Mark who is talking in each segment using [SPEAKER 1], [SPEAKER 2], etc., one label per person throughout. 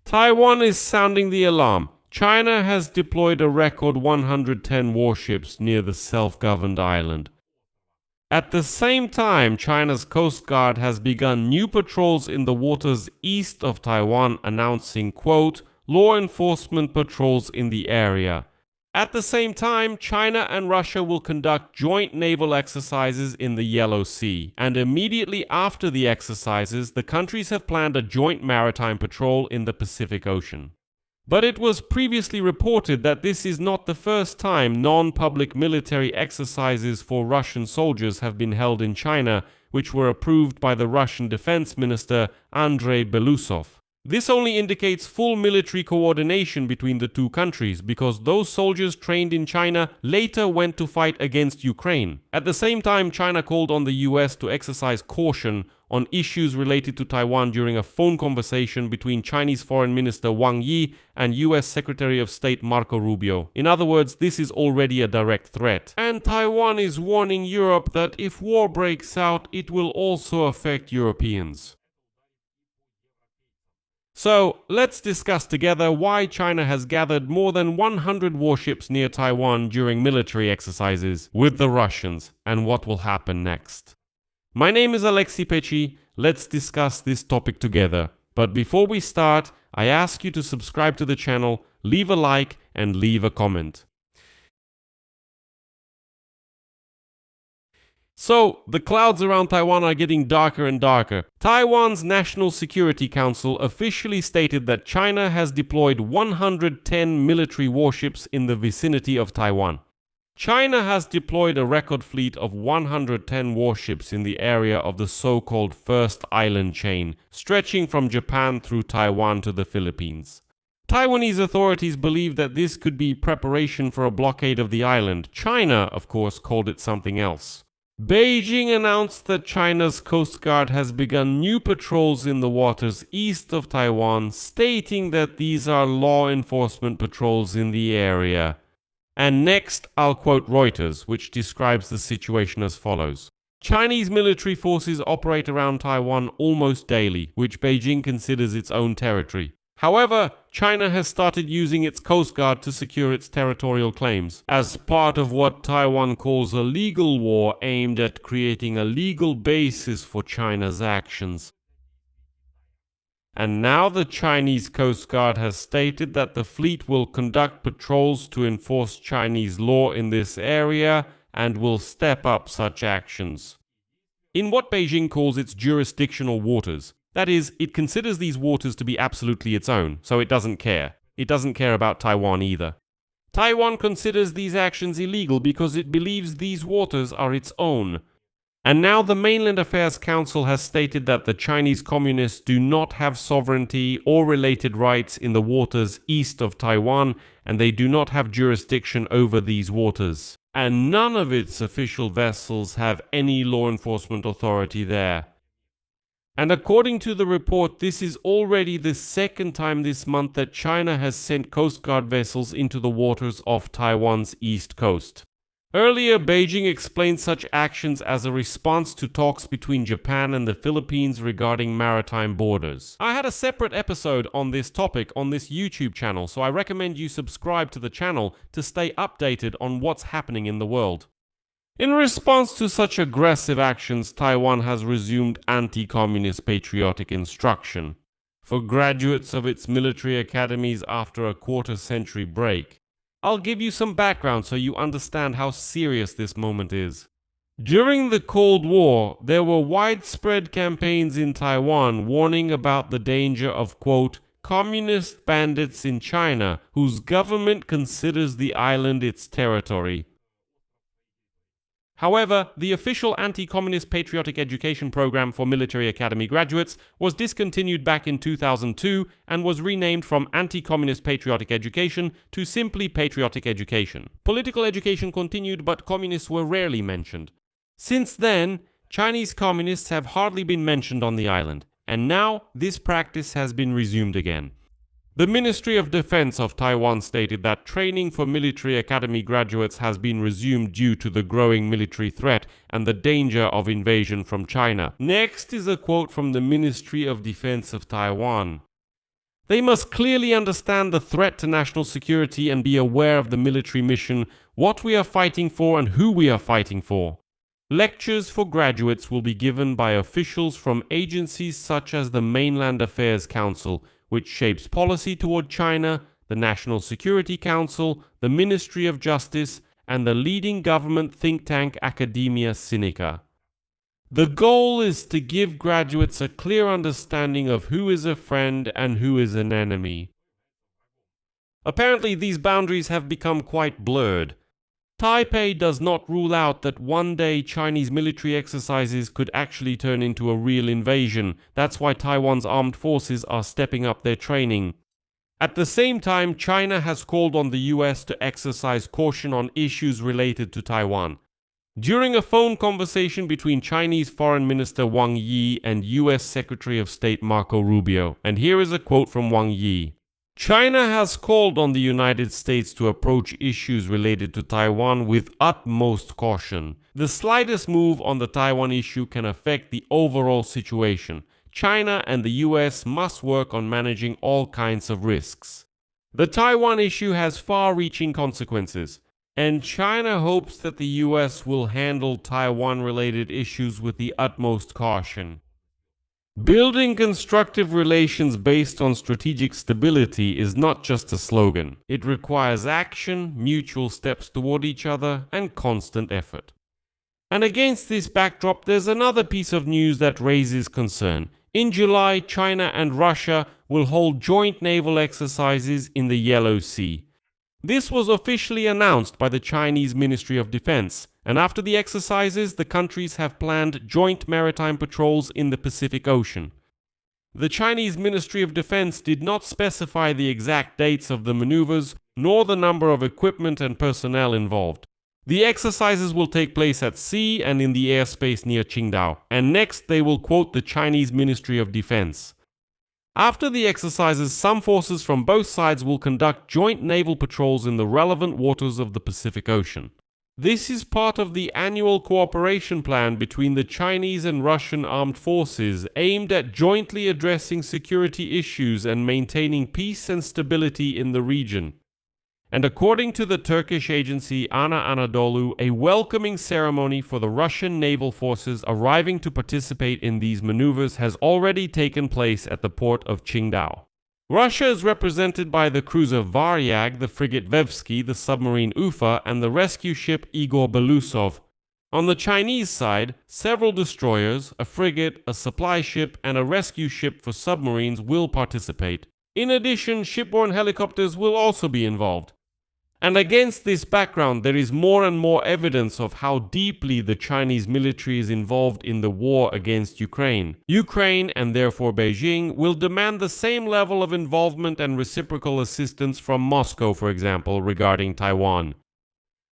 [SPEAKER 1] Taiwan is sounding the alarm. China has deployed a record 110 warships near the self-governed island. At the same time, China's Coast Guard has begun new patrols in the waters east of Taiwan, announcing, quote, law enforcement patrols in the area. At the same time, China and Russia will conduct joint naval exercises in the Yellow Sea, and immediately after the exercises, the countries have planned a joint maritime patrol in the Pacific Ocean. But it was previously reported that this is not the first time non-public military exercises for Russian soldiers have been held in China, which were approved by the Russian Defense Minister Andrei Belousov. This only indicates full military coordination between the two countries, because those soldiers trained in China later went to fight against Ukraine. At the same time, China called on the US to exercise caution on issues related to Taiwan during a phone conversation between Chinese Foreign Minister Wang Yi and US Secretary of State Marco Rubio. In other words, this is already a direct threat. And Taiwan is warning Europe that if war breaks out, it will also affect Europeans. So, let's discuss together why China has gathered more than 100 warships near Taiwan during military exercises with the Russians, and what will happen next. My name is Alexei Pechi. Let's discuss this topic together. But before we start, I ask you to subscribe to the channel, leave a like, and leave a comment. So, the clouds around Taiwan are getting darker and darker. Taiwan's National Security Council officially stated that China has deployed 110 military warships in the vicinity of Taiwan. China has deployed a record fleet of 110 warships in the area of the so-called First Island Chain, stretching from Japan through Taiwan to the Philippines. Taiwanese authorities believe that this could be preparation for a blockade of the island. China, of course, called it something else. Beijing announced that China's Coast Guard has begun new patrols in the waters east of Taiwan, stating that these are law enforcement patrols in the area. And next, I'll quote Reuters, which describes the situation as follows. Chinese military forces operate around Taiwan almost daily, which Beijing considers its own territory. However, China has started using its Coast Guard to secure its territorial claims, as part of what Taiwan calls a legal war aimed at creating a legal basis for China's actions. And now the Chinese Coast Guard has stated that the fleet will conduct patrols to enforce Chinese law in this area and will step up such actions in what Beijing calls its jurisdictional waters. That is, it considers these waters to be absolutely its own, so it doesn't care. It doesn't care about Taiwan either. Taiwan considers these actions illegal because it believes these waters are its own. And now the Mainland Affairs Council has stated that the Chinese Communists do not have sovereignty or related rights in the waters east of Taiwan, and they do not have jurisdiction over these waters. And none of its official vessels have any law enforcement authority there. And according to the report, this is already the second time this month that China has sent Coast Guard vessels into the waters off Taiwan's east coast. Earlier, Beijing explained such actions as a response to talks between Japan and the Philippines regarding maritime borders. I had a separate episode on this topic on this YouTube channel, so I recommend you subscribe to the channel to stay updated on what's happening in the world. In response to such aggressive actions, Taiwan has resumed anti-communist patriotic instruction for graduates of its military academies after a quarter-century break. I'll give you some background so you understand how serious this moment is. During the Cold War, there were widespread campaigns in Taiwan warning about the danger of, quote, communist bandits in China whose government considers the island its territory. However, the official anti-communist patriotic education program for military academy graduates was discontinued back in 2002 and was renamed from Anti-Communist Patriotic Education to simply Patriotic Education. Political education continued, but communists were rarely mentioned. Since then, Chinese communists have hardly been mentioned on the island, and now this practice has been resumed again. The Ministry of Defense of Taiwan stated that training for military academy graduates has been resumed due to the growing military threat and the danger of invasion from China. Next is a quote from the Ministry of Defense of Taiwan. They must clearly understand the threat to national security and be aware of the military mission, what we are fighting for and who we are fighting for. Lectures for graduates will be given by officials from agencies such as the Mainland Affairs Council, which shapes policy toward China, the National Security Council, the Ministry of Justice, and the leading government think tank Academia Sinica. The goal is to give graduates a clear understanding of who is a friend and who is an enemy. Apparently, these boundaries have become quite blurred. Taipei does not rule out that one day Chinese military exercises could actually turn into a real invasion. That's why Taiwan's armed forces are stepping up their training. At the same time, China has called on the US to exercise caution on issues related to Taiwan. During a phone conversation between Chinese Foreign Minister Wang Yi and US Secretary of State Marco Rubio, and here is a quote from Wang Yi. China has called on the United States to approach issues related to Taiwan with utmost caution. The slightest move on the Taiwan issue can affect the overall situation. China and the US must work on managing all kinds of risks. The Taiwan issue has far-reaching consequences, and China hopes that the US will handle Taiwan-related issues with the utmost caution. Building constructive relations based on strategic stability is not just a slogan. It requires action, mutual steps toward each other, and constant effort. And against this backdrop, there's another piece of news that raises concern. In July, China and Russia will hold joint naval exercises in the Yellow Sea. This was officially announced by the Chinese Ministry of Defense, and after the exercises, the countries have planned joint maritime patrols in the Pacific Ocean. The Chinese Ministry of Defense did not specify the exact dates of the maneuvers, nor the number of equipment and personnel involved. The exercises will take place at sea and in the airspace near Qingdao, and next they will quote the Chinese Ministry of Defense. After the exercises, some forces from both sides will conduct joint naval patrols in the relevant waters of the Pacific Ocean. This is part of the annual cooperation plan between the Chinese and Russian armed forces aimed at jointly addressing security issues and maintaining peace and stability in the region. And according to the Turkish agency Ana Anadolu, a welcoming ceremony for the Russian naval forces arriving to participate in these maneuvers has already taken place at the port of Qingdao. Russia is represented by the cruiser Varyag, the frigate Vevsky, the submarine Ufa, and the rescue ship Igor Belousov. On the Chinese side, several destroyers, a frigate, a supply ship, and a rescue ship for submarines will participate. In addition, shipborne helicopters will also be involved. And against this background, there is more and more evidence of how deeply the Chinese military is involved in the war against Ukraine. Ukraine, and therefore Beijing, will demand the same level of involvement and reciprocal assistance from Moscow, for example, regarding Taiwan.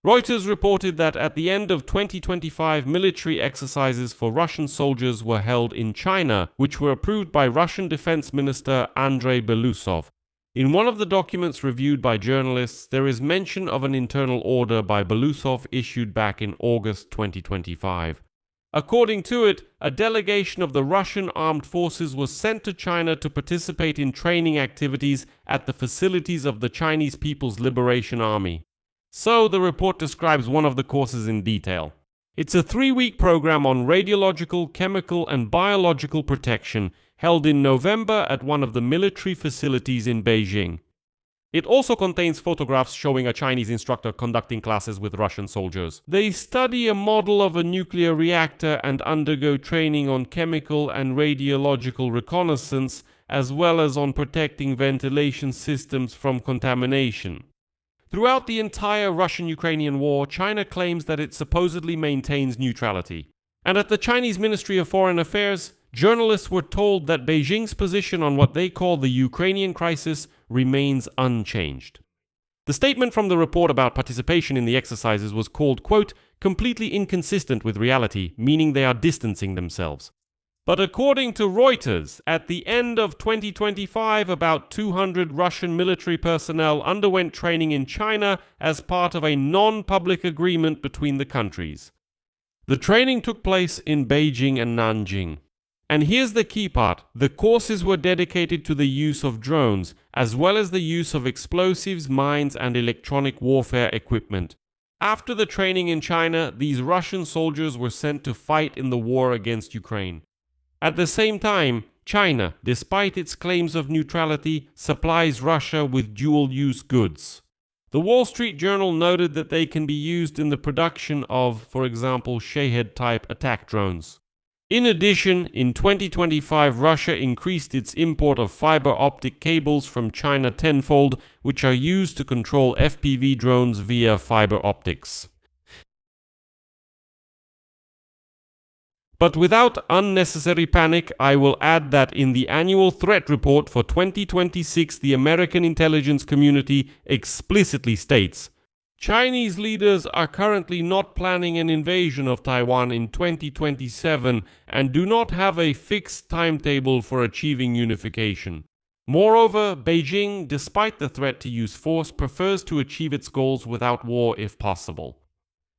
[SPEAKER 1] Reuters reported that at the end of 2025, military exercises for Russian soldiers were held in China, which were approved by Russian Defense Minister Andrei Belousov. In one of the documents reviewed by journalists, there is mention of an internal order by Belousov issued back in August 2025. According to it, a delegation of the Russian armed forces was sent to China to participate in training activities at the facilities of the Chinese People's Liberation Army. So, the report describes one of the courses in detail. It's a 3-week program on radiological, chemical, and biological protection held in November at one of the military facilities in Beijing. It also contains photographs showing a Chinese instructor conducting classes with Russian soldiers. They study a model of a nuclear reactor and undergo training on chemical and radiological reconnaissance, as well as on protecting ventilation systems from contamination. Throughout the entire Russian-Ukrainian war, China claims that it supposedly maintains neutrality. And at the Chinese Ministry of Foreign Affairs, journalists were told that Beijing's position on what they call the Ukrainian crisis remains unchanged. The statement from the report about participation in the exercises was called, quote, completely inconsistent with reality, meaning they are distancing themselves. But according to Reuters, at the end of 2025, about 200 Russian military personnel underwent training in China as part of a non-public agreement between the countries. The training took place in Beijing and Nanjing. And here's the key part. The courses were dedicated to the use of drones, as well as the use of explosives, mines, and electronic warfare equipment. After the training in China, these Russian soldiers were sent to fight in the war against Ukraine. At the same time, China, despite its claims of neutrality, supplies Russia with dual-use goods. The Wall Street Journal noted that they can be used in the production of, for example, Shahed-type attack drones. In addition, in 2025, Russia increased its import of fiber optic cables from China tenfold, which are used to control FPV drones via fiber optics. But without unnecessary panic, I will add that in the annual threat report for 2026, the American intelligence community explicitly states, Chinese leaders are currently not planning an invasion of Taiwan in 2027 and do not have a fixed timetable for achieving unification. Moreover, Beijing, despite the threat to use force, prefers to achieve its goals without war if possible.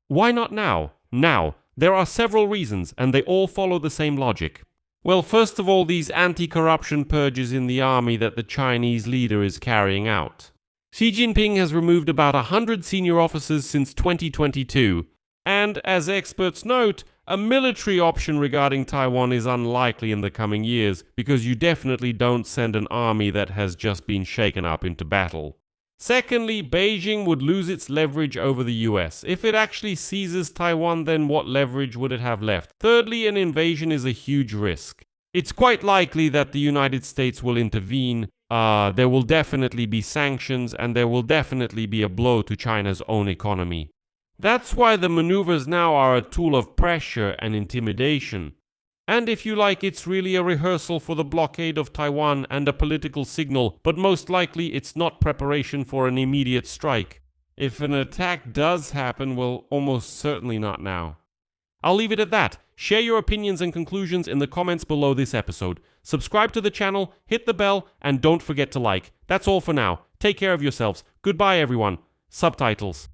[SPEAKER 1] Why not now? Now. There are several reasons, and they all follow the same logic. Well, first of all, these anti-corruption purges in the army that the Chinese leader is carrying out. Xi Jinping has removed about 100 senior officers since 2022, and as experts note, a military option regarding Taiwan is unlikely in the coming years, because you definitely don't send an army that has just been shaken up into battle. Secondly, Beijing would lose its leverage over the US. If it actually seizes Taiwan, then what leverage would it have left? Thirdly, an invasion is a huge risk. It's quite likely that the United States will intervene. There will definitely be sanctions, and there will definitely be a blow to China's own economy. That's why the maneuvers now are a tool of pressure and intimidation. And if you like, it's really a rehearsal for the blockade of Taiwan and a political signal, but most likely it's not preparation for an immediate strike. If an attack does happen, well, almost certainly not now. I'll leave it at that. Share your opinions and conclusions in the comments below this episode. Subscribe to the channel, hit the bell, and don't forget to like. That's all for now. Take care of yourselves. Goodbye, everyone. Subtitles.